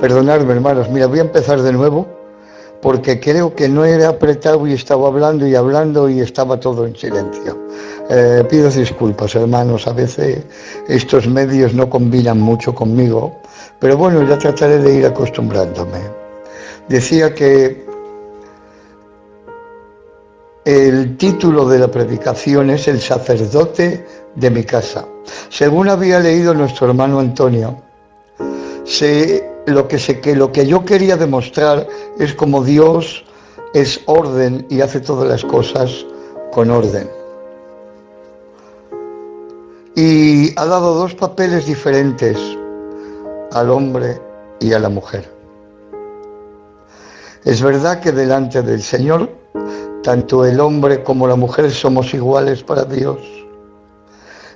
Perdonadme, hermanos, mira, voy a empezar de nuevo porque creo que no era apretado y estaba hablando y estaba todo en silencio. Pido disculpas, hermanos, a veces estos medios no combinan mucho conmigo, pero bueno, ya trataré de ir acostumbrándome. Decía que el título de la predicación es El sacerdote de mi casa. Según había leído nuestro hermano Antonio, lo que yo quería demostrar es cómo Dios es orden y hace todas las cosas con orden. Y ha dado dos papeles diferentes al hombre y a la mujer. Es verdad que delante del Señor, tanto el hombre como la mujer somos iguales para Dios,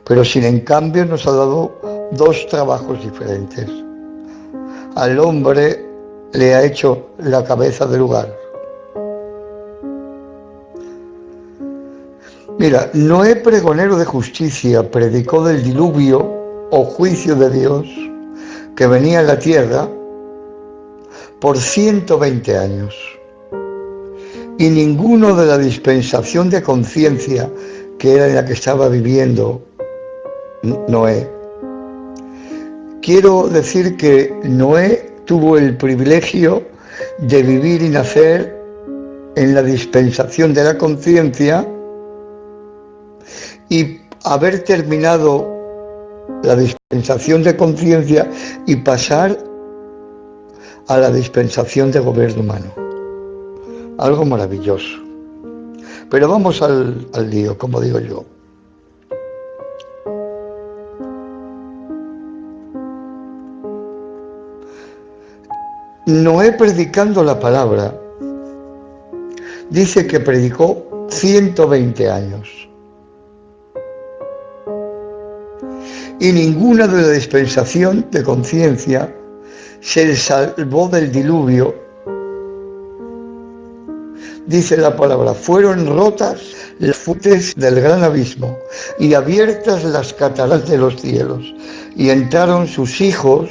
pero sin en cambio nos ha dado dos trabajos diferentes. Al hombre le ha hecho la cabeza del hogar. Mira, Noé, pregonero de justicia, predicó del diluvio o juicio de Dios que venía a la tierra por 120 años. Y ninguno de la dispensación de conciencia que era en la que estaba viviendo Noé. Quiero decir que Noé tuvo el privilegio de vivir y nacer en la dispensación de la conciencia y haber terminado la dispensación de conciencia y pasar a la dispensación de gobierno humano. Algo maravilloso. Pero vamos al lío, como digo yo. Noé, predicando la palabra, dice que predicó 120 años. Y ninguna de la dispensación de conciencia se salvó del diluvio. Dice la palabra, fueron rotas las fuentes del gran abismo y abiertas las cataratas de los cielos, y entraron sus hijos,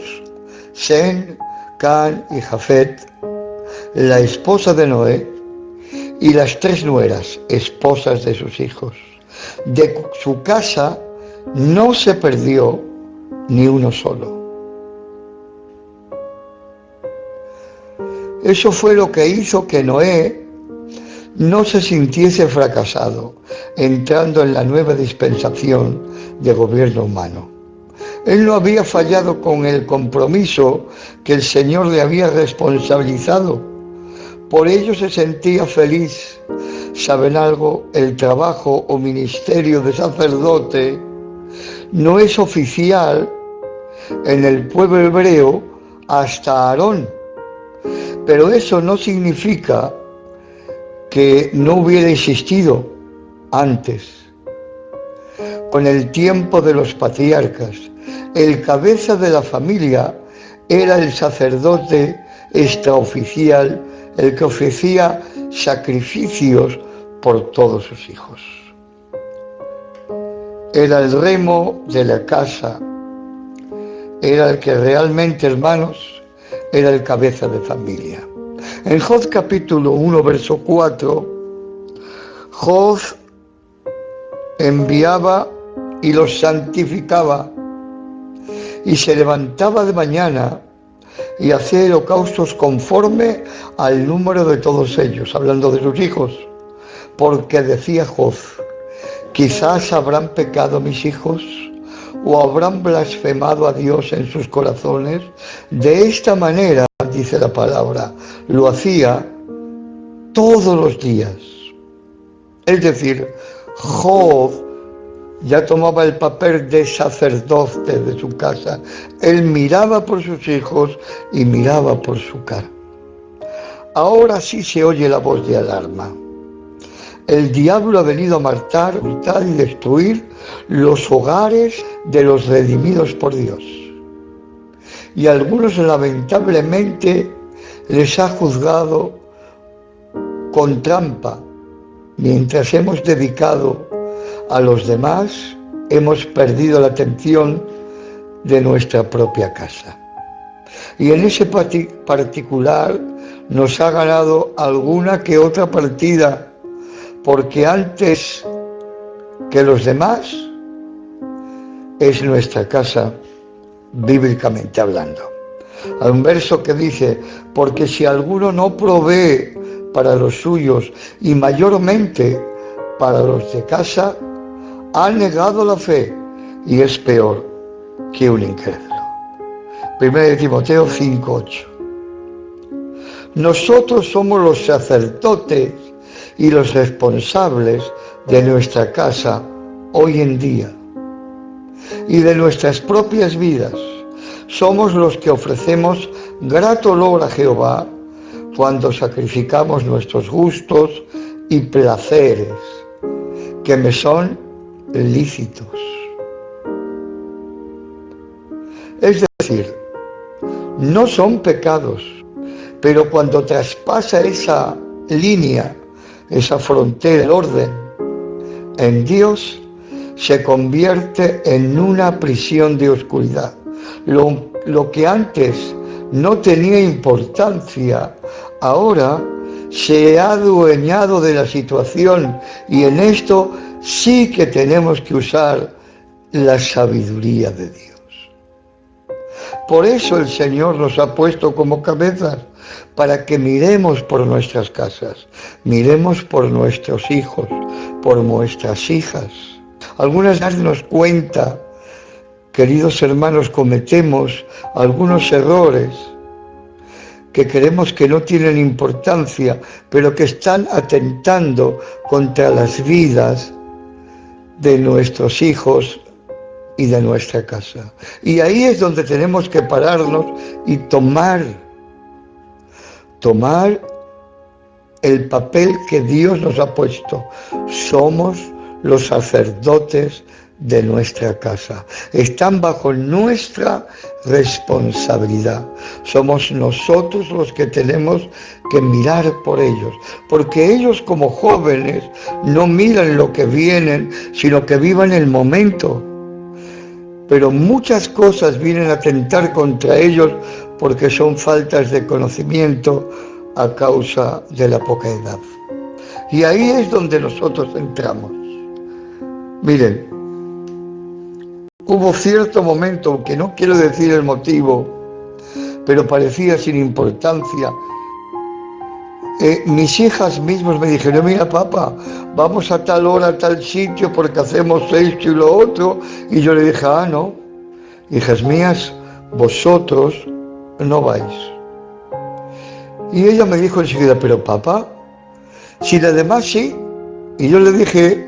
Sem, Can y Jafet, la esposa de Noé, y las tres nueras, esposas de sus hijos. De su casa no se perdió ni uno solo. Eso fue lo que hizo que Noé no se sintiese fracasado, entrando en la nueva dispensación de gobierno humano. Él no había fallado con el compromiso que el Señor le había responsabilizado. Por ello se sentía feliz. ¿Saben algo? El trabajo o ministerio de sacerdote no es oficial en el pueblo hebreo hasta Aarón. Pero eso no significa que no hubiera existido antes. Con el tiempo de los patriarcas, el cabeza de la familia era el sacerdote extraoficial, el que ofrecía sacrificios por todos sus hijos. Era el remo de la casa, era el que realmente, hermanos, era el cabeza de familia. En Job capítulo 1, verso 4, Job enviaba y los santificaba, y se levantaba de mañana y hacía holocaustos conforme al número de todos ellos, hablando de sus hijos, porque decía Job, quizás habrán pecado mis hijos, o habrán blasfemado a Dios en sus corazones. De esta manera, dice la palabra, lo hacía todos los días. Es decir, Job ya tomaba el papel de sacerdote de su casa. Él miraba por sus hijos y miraba por su casa. Ahora sí se oye la voz de alarma. El diablo ha venido a matar, hurtar y destruir los hogares de los redimidos por Dios. Y a algunos lamentablemente les ha juzgado con trampa. Mientras hemos dedicado a los demás, hemos perdido la atención de nuestra propia casa. Y en ese particular nos ha ganado alguna que otra partida, porque antes que los demás es nuestra casa, bíblicamente hablando. Hay un verso que dice: porque si alguno no provee para los suyos y mayormente para los de casa, ha negado la fe y es peor que un incrédulo. 1 Timoteo 5:8. Nosotros somos los sacerdotes y los responsables de nuestra casa hoy en día y de nuestras propias vidas. Somos los que ofrecemos grato olor a Jehová cuando sacrificamos nuestros gustos y placeres, que me son lícitos. Es decir, no son pecados, pero cuando traspasa esa línea, esa frontera, el orden, en Dios, se convierte en una prisión de oscuridad. Lo que antes no tenía importancia, ahora se ha adueñado de la situación, y en esto sí que tenemos que usar la sabiduría de Dios. Por eso el Señor nos ha puesto como cabezas, para que miremos por nuestras casas, miremos por nuestros hijos, por nuestras hijas. Algunas veces nos cuenta, queridos hermanos, cometemos algunos errores que creemos que no tienen importancia, pero que están atentando contra las vidas de nuestros hijos y de nuestra casa. Y ahí es donde tenemos que pararnos y tomar el papel que Dios nos ha puesto. Somos los sacerdotes de nuestra casa. Están bajo nuestra responsabilidad. Somos nosotros los que tenemos que mirar por ellos, porque ellos, como jóvenes, no miran lo que vienen, sino que vivan el momento. Pero muchas cosas vienen a atentar contra ellos porque son faltas de conocimiento a causa de la poca edad. Y ahí es donde nosotros entramos. Miren, hubo cierto momento, que no quiero decir el motivo, pero parecía sin importancia. Mis hijas mismas me dijeron: mira, papá, vamos a tal hora a tal sitio porque hacemos esto y lo otro. Y yo le dije: ah, no, hijas mías, vosotros no vais. Y ella me dijo enseguida: pero papá, si las demás sí. Y yo le dije: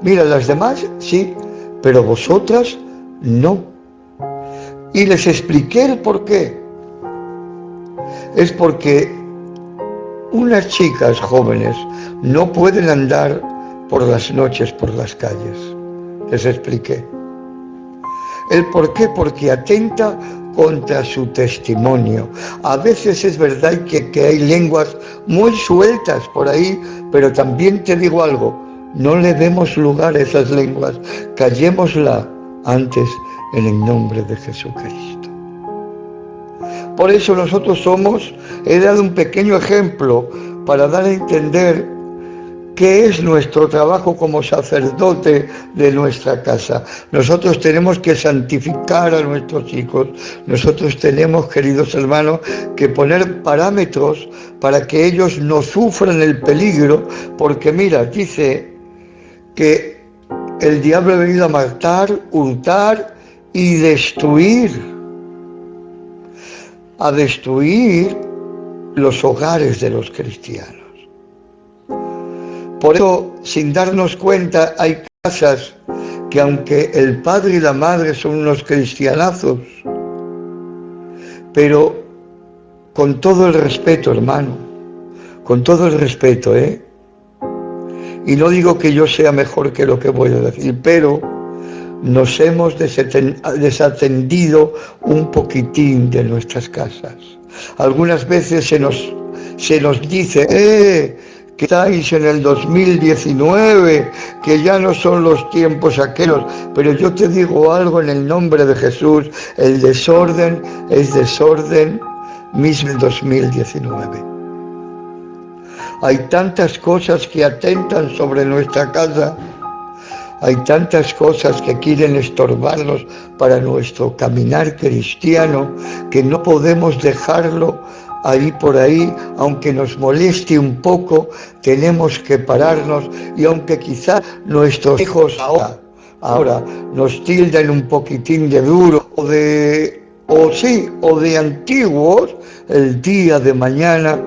mira, las demás sí, pero vosotras no. Y les expliqué el por qué. Es porque unas chicas jóvenes no pueden andar por las noches por las calles. Les expliqué. ¿El por qué? Porque atenta contra su testimonio. A veces es verdad que hay lenguas muy sueltas por ahí, pero también te digo algo: no le demos lugar a esas lenguas, callémosla antes en el nombre de Jesucristo. Por eso nosotros he dado un pequeño ejemplo para dar a entender qué es nuestro trabajo como sacerdote de nuestra casa. Nosotros tenemos que santificar a nuestros hijos. Nosotros tenemos, queridos hermanos, que poner parámetros para que ellos no sufran el peligro, porque mira, dice que el diablo ha venido a matar, hurtar y destruir. A destruir los hogares de los cristianos. Por eso, sin darnos cuenta, hay casas que, aunque el padre y la madre son unos cristianazos, pero con todo el respeto, hermano, con todo el respeto, y no digo que yo sea mejor que lo que voy a decir, pero nos hemos desatendido un poquitín de nuestras casas. Algunas veces se nos dice: que estáis en el 2019, que ya no son los tiempos aquellos, pero yo te digo algo en el nombre de Jesús, el desorden es desorden mismo en 2019. Hay tantas cosas que atentan sobre nuestra casa, hay tantas cosas que quieren estorbarnos para nuestro caminar cristiano, que no podemos dejarlo ahí por ahí, aunque nos moleste un poco, tenemos que pararnos, y aunque quizás nuestros hijos ahora nos tilden un poquitín de duro o de antiguos, el día de mañana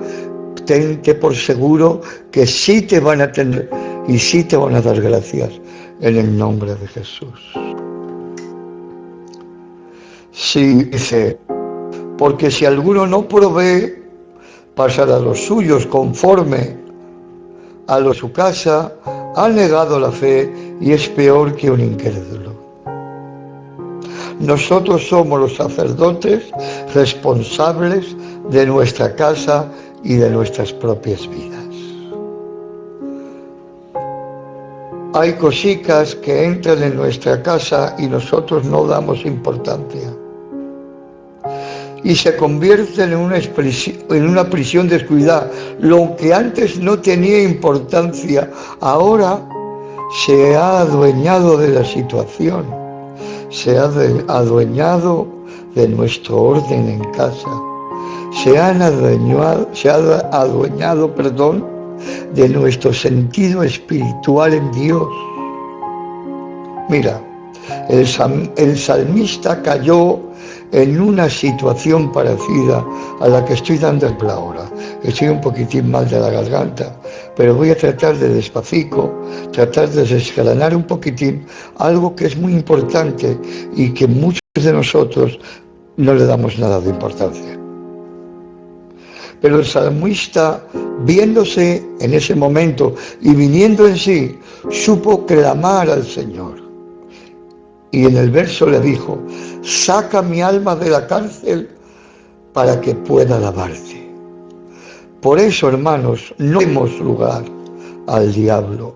tente por seguro que sí te van a atender y sí te van a dar gracias en el nombre de Jesús. Sí, dice, porque si alguno no provee, pasará a los suyos conforme a lo de su casa, ha negado la fe y es peor que un incrédulo. Nosotros somos los sacerdotes responsables de nuestra casa y de nuestras propias vidas. Hay cositas que entran en nuestra casa y nosotros no damos importancia. Y se convierten en una prisión descuidada. Lo que antes no tenía importancia, ahora se ha adueñado de la situación. Se ha adueñado de nuestro orden en casa. Se ha adueñado, de nuestro sentido espiritual en Dios. Mira, el salmista cayó en una situación parecida a la que estoy dando ejemplo ahora. Estoy un poquitín mal de la garganta, pero voy a tratar de despacito, tratar de desgranar un poquitín algo que es muy importante y que muchos de nosotros no le damos nada de importancia. Pero el salmista, viéndose en ese momento y viniendo en sí, supo clamar al Señor. Y en el verso le dijo, saca mi alma de la cárcel para que pueda alabarte. Por eso, hermanos, no demos lugar al diablo.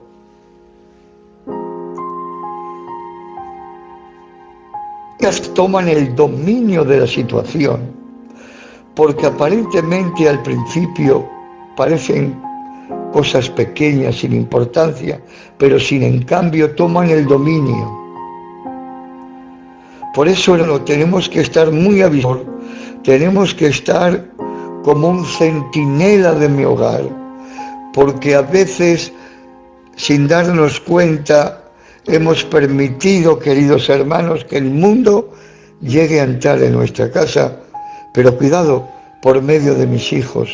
Ellas toman el dominio de la situación, porque aparentemente al principio parecen cosas pequeñas, sin importancia, pero sin en cambio toman el dominio. Por eso tenemos que estar muy avisados, tenemos que estar como un centinela de mi hogar, porque a veces, sin darnos cuenta, hemos permitido, queridos hermanos, que el mundo llegue a entrar en nuestra casa, pero cuidado, por medio de mis hijos,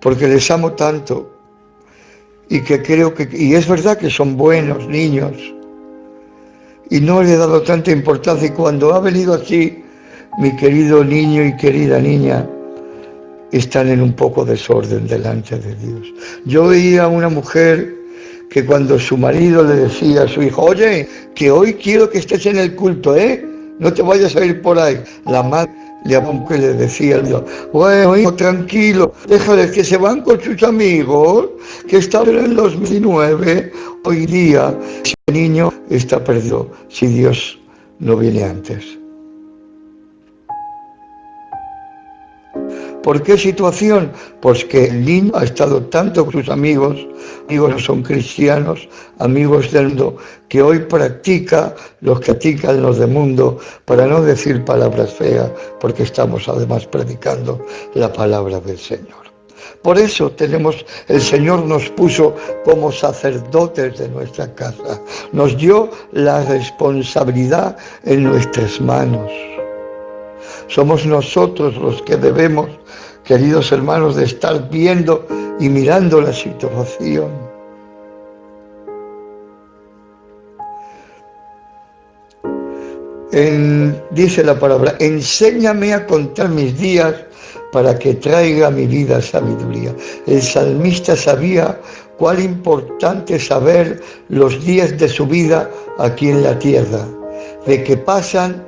porque les amo tanto, y que creo que, y es verdad que son buenos niños, y no le he dado tanta importancia, y cuando ha venido así, mi querido niño y querida niña están en un poco desorden delante de Dios. Yo veía a una mujer que cuando su marido le decía a su hijo, oye, que hoy quiero que estés en el culto, no te vayas a ir por ahí. La madre le decía, bueno, hijo, tranquilo, déjales que se van con sus amigos, que están en los 2019, hoy día, ese niño está perdido si Dios no viene antes. ¿Por qué situación? Pues que el niño ha estado tanto con sus amigos no son cristianos, amigos del mundo, que hoy practica los que practican los del mundo, para no decir palabras feas, porque estamos además predicando la palabra del Señor. Por eso el Señor nos puso como sacerdotes de nuestra casa, nos dio la responsabilidad en nuestras manos. Somos nosotros los que debemos, queridos hermanos, de estar viendo y mirando la situación. Dice la palabra, enséñame a contar mis días para que traiga a mi vida sabiduría. El salmista sabía cuán importante es saber los días de su vida aquí en la tierra, de que pasan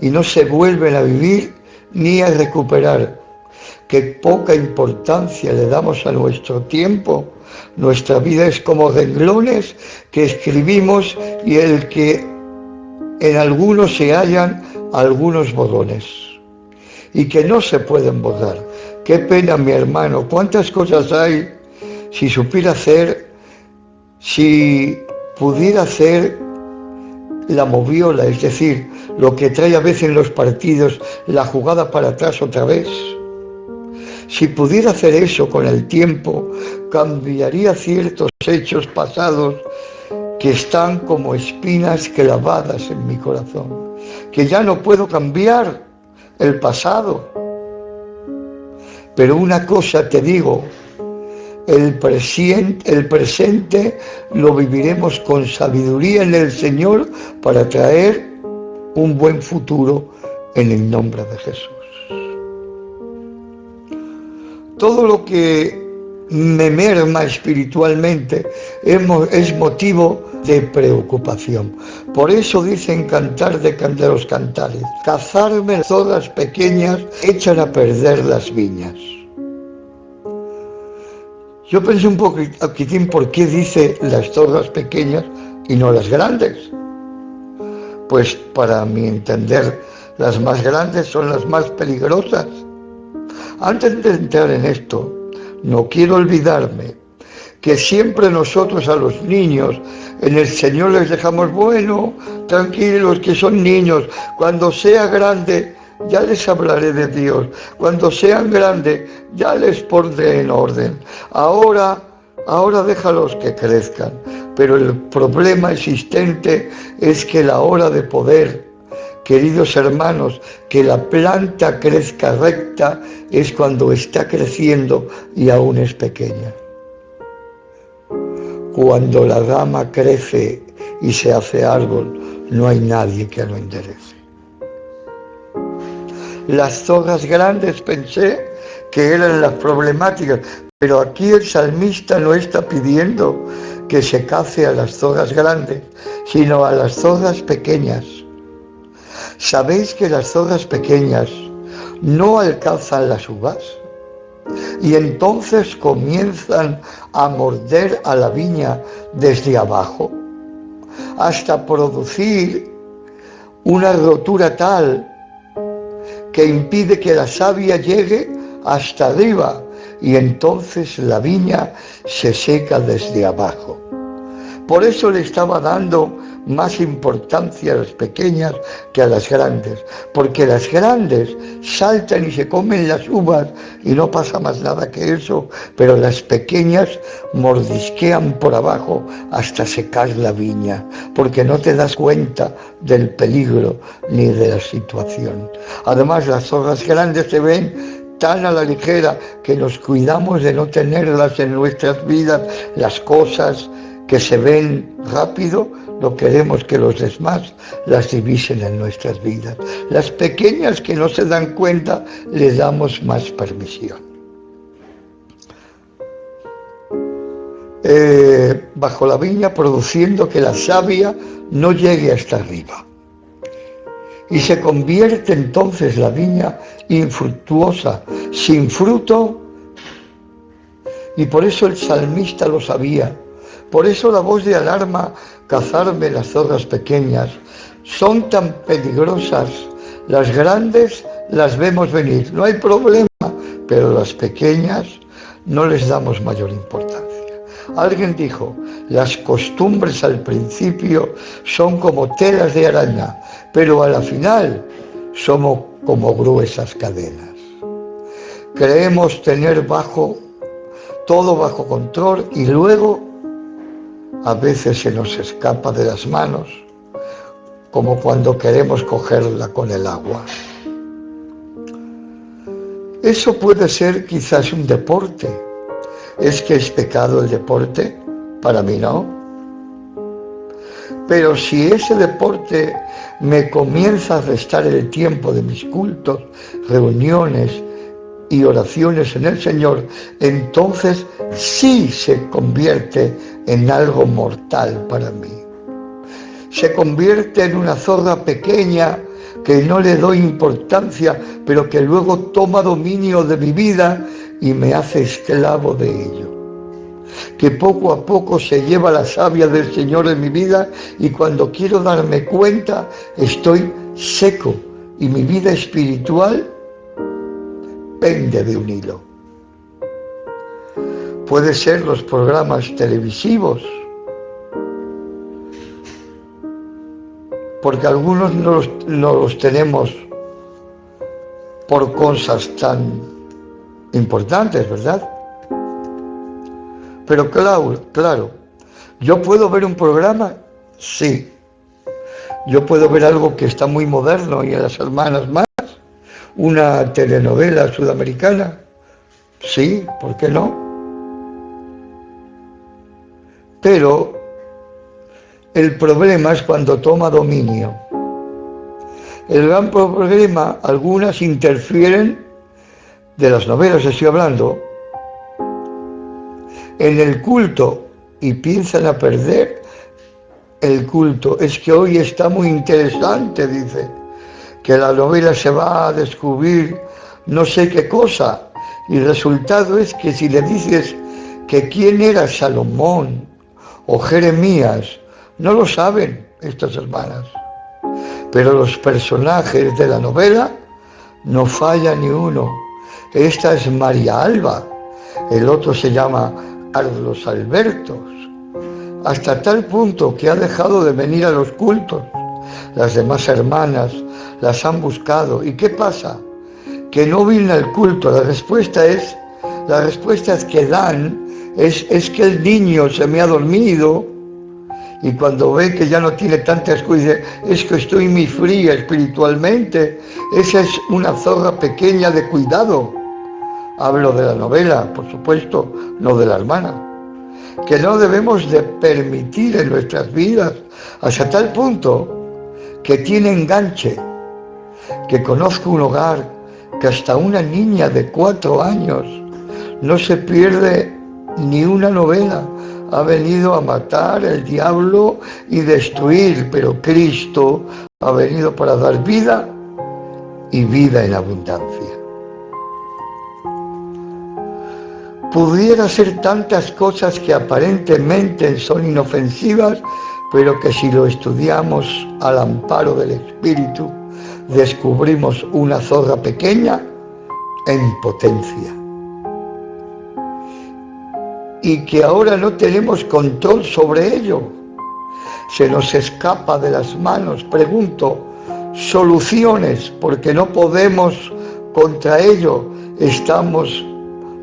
y no se vuelven a vivir ni a recuperar. que poca importancia le damos a nuestro tiempo. Nuestra vida es como renglones que escribimos y el que en algunos se hallan algunos borrones y que no se pueden borrar. Qué pena, mi hermano, cuántas cosas hay. Si supiera hacer, si pudiera hacer la moviola, es decir, lo que trae a veces en los partidos, la jugada para atrás otra vez. Si pudiera hacer eso con el tiempo, cambiaría ciertos hechos pasados que están como espinas clavadas en mi corazón, que ya no puedo cambiar el pasado. Pero una cosa te digo, el presente lo viviremos con sabiduría en el Señor para traer un buen futuro en el nombre de Jesús. Todo lo que me merma espiritualmente es motivo de preocupación. Por eso dicen Cantar de los Cantares: cazarme zorras pequeñas echan a perder las viñas. Yo pensé un poquitín por qué dice las zorras pequeñas y no las grandes. Pues para mi entender, las más grandes son las más peligrosas. Antes de entrar en esto, no quiero olvidarme que siempre nosotros a los niños en el Señor les dejamos, bueno, tranquilos, que son niños, cuando sea grande ya les hablaré de Dios, cuando sean grandes ya les pondré en orden, ahora déjalos que crezcan. Pero el problema existente es que la hora de poder, queridos hermanos, que la planta crezca recta es cuando está creciendo y aún es pequeña. Cuando la rama crece y se hace árbol, no hay nadie que lo enderece. Las zorras grandes pensé que eran las problemáticas, pero aquí el salmista no está pidiendo que se cace a las zorras grandes, sino a las zorras pequeñas. ¿Sabéis que las zorras pequeñas no alcanzan las uvas? Y entonces comienzan a morder a la viña desde abajo, hasta producir una rotura tal que impide que la savia llegue hasta arriba, y entonces la viña se seca desde abajo. Por eso le estaba dando más importancia a las pequeñas que a las grandes, porque las grandes saltan y se comen las uvas y no pasa más nada que eso, pero las pequeñas mordisquean por abajo hasta secar la viña, porque no te das cuenta del peligro ni de la situación. Además, las zorras grandes se ven tan a la ligera que nos cuidamos de no tenerlas en nuestras vidas. Las cosas que se ven rápido, no queremos que los demás las divisen en nuestras vidas. Las pequeñas que no se dan cuenta, les damos más permisión. Bajo la viña, produciendo que la savia no llegue hasta arriba. Y se convierte entonces la viña infructuosa, sin fruto, y por eso el salmista lo sabía. Por eso la voz de alarma: cazarme las zorras pequeñas. Son tan peligrosas. Las grandes las vemos venir, no hay problema, pero las pequeñas no les damos mayor importancia. Alguien dijo: las costumbres al principio son como telas de araña, pero a la final somos como gruesas cadenas. Creemos tener todo bajo control y luego a veces se nos escapa de las manos, como cuando queremos cogerla con el agua. Eso puede ser quizás un deporte. ¿Es que es pecado el deporte? Para mí no. Pero si ese deporte me comienza a restar el tiempo de mis cultos, reuniones y oraciones en el Señor, entonces sí se convierte en algo mortal para mí. Se convierte en una zorra pequeña que no le doy importancia, pero que luego toma dominio de mi vida y me hace esclavo de ello. Que poco a poco se lleva la savia del Señor en mi vida y cuando quiero darme cuenta estoy seco y mi vida espiritual pende de un hilo. Puede ser los programas televisivos, porque algunos no los tenemos por cosas tan importantes, ¿verdad? Pero claro, ¿yo puedo ver un programa? Sí. Yo puedo ver algo que está muy moderno y en las hermanas más, una telenovela sudamericana. Sí, ¿por qué no? Pero el problema es cuando toma dominio. El gran problema, algunas interfieren, de las novelas estoy hablando, en el culto y piensan a perder el culto. Es que hoy está muy interesante, dice, que la novela se va a descubrir no sé qué cosa. Y el resultado es que si le dices que quién era Salomón o Jeremías, no lo saben estas hermanas. Pero los personajes de la novela no falla ni uno. Esta es María Alba, el otro se llama Carlos Albertos, hasta tal punto que ha dejado de venir a los cultos. Las demás hermanas las han buscado. ¿Y qué pasa? Que no vienen al culto. Las respuestas que dan es que el niño se me ha dormido y cuando ve que ya no tiene tanta excusa, dice, es que estoy muy fría espiritualmente. Esa es una zorra pequeña de cuidado. Hablo de la novela, por supuesto, no de la hermana. Que no debemos de permitir en nuestras vidas, hasta tal punto que tiene enganche, que conozco un hogar que hasta una niña de 4 años no se pierde ni una novela. Ha venido a matar el diablo y destruir, pero Cristo ha venido para dar vida y vida en abundancia. Pudiera ser tantas cosas que aparentemente son inofensivas, pero que si lo estudiamos al amparo del Espíritu, descubrimos una zorra pequeña en potencia. Y que ahora no tenemos control sobre ello. Se nos escapa de las manos. Pregunto, soluciones, porque no podemos contra ello. Estamos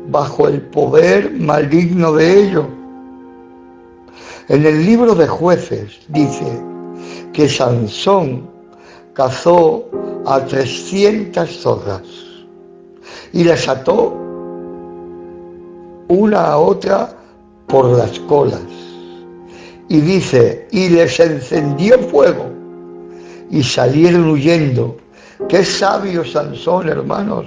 bajo el poder maligno de ello. En el libro de Jueces dice que Sansón cazó a 300 zorras y las ató una a otra por las colas. Y dice, y les encendió fuego y salieron huyendo. ¡Qué sabio Sansón, hermanos!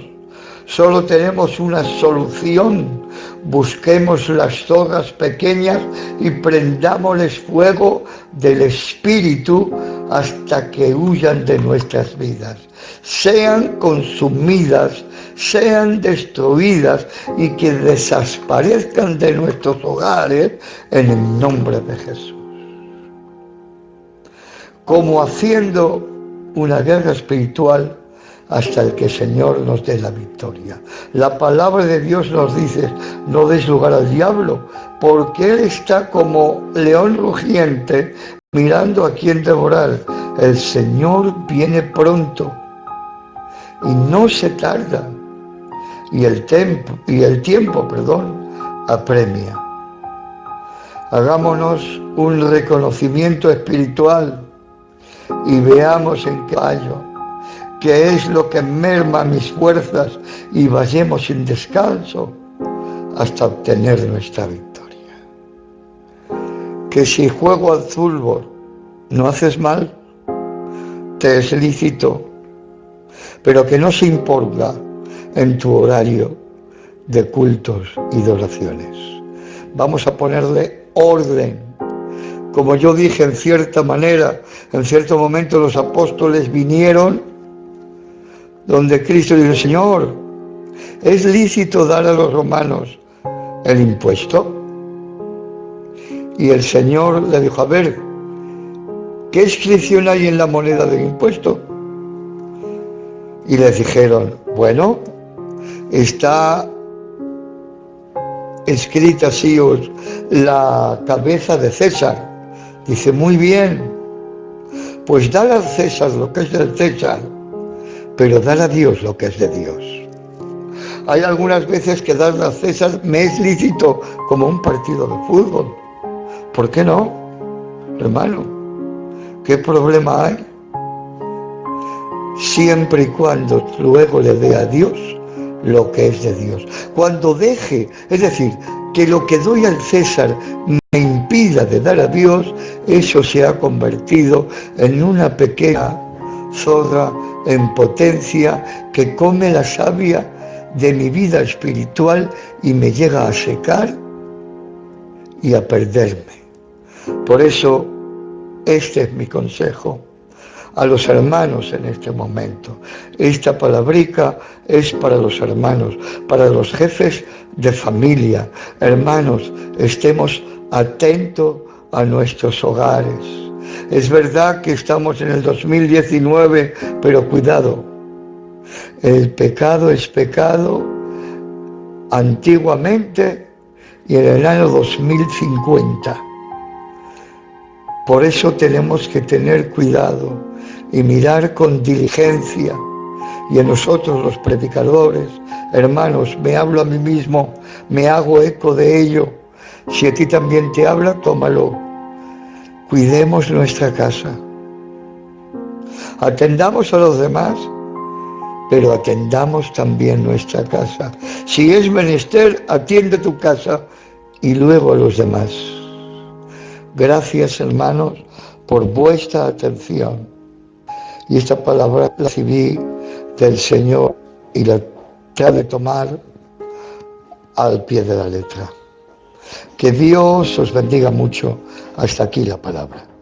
Solo tenemos una solución. Busquemos las zorras pequeñas y prendámosles fuego del Espíritu hasta que huyan de nuestras vidas. Sean consumidas, sean destruidas y que desaparezcan de nuestros hogares en el nombre de Jesús. Como haciendo una guerra espiritual hasta el que el Señor nos dé la victoria. La palabra de Dios nos dice, no des lugar al diablo, porque Él está como león rugiente, mirando a quien devorar. El Señor viene pronto y no se tarda, y el tiempo apremia. Hagámonos un reconocimiento espiritual y veamos en qué fallo, qué es lo que merma mis fuerzas, y vayamos sin descanso hasta obtener nuestra victoria. Que si juego al fútbol no haces mal, te es lícito, pero que no se imponga en tu horario de cultos y de oraciones. Vamos a ponerle orden. Como yo dije, en cierta manera, en cierto momento los apóstoles vinieron donde Cristo dice, Señor, ¿es lícito dar a los romanos el impuesto? Y el Señor le dijo, a ver, ¿qué inscripción hay en la moneda del impuesto? Y les dijeron, bueno, está escrita así la cabeza de César. Dice, muy bien, pues dar a César lo que es del César, pero dar a Dios lo que es de Dios. Hay algunas veces que dar a César me es lícito como un partido de fútbol. ¿Por qué no, hermano? ¿Qué problema hay? Siempre y cuando luego le dé a Dios lo que es de Dios. Cuando deje, es decir, que lo que doy al César me impida de dar a Dios, eso se ha convertido en una pequeña zorra en potencia que come la savia de mi vida espiritual y me llega a secar y a perderme. Por eso, este es mi consejo a los hermanos en este momento. Esta palabrica es para los hermanos, para los jefes de familia. Hermanos, estemos atentos a nuestros hogares. Es verdad que estamos en el 2019, pero cuidado, el pecado es pecado antiguamente y en el año 2050. Por eso tenemos que tener cuidado y mirar con diligencia. Y en nosotros los predicadores, hermanos, me hablo a mí mismo, me hago eco de ello. Si a ti también te habla, tómalo. Cuidemos nuestra casa. Atendamos a los demás, pero atendamos también nuestra casa. Si es menester, atiende tu casa y luego a los demás. Gracias, hermanos, por vuestra atención. Y esta palabra la recibí del Señor y la trato de tomar al pie de la letra. Que Dios os bendiga mucho. Hasta aquí la palabra.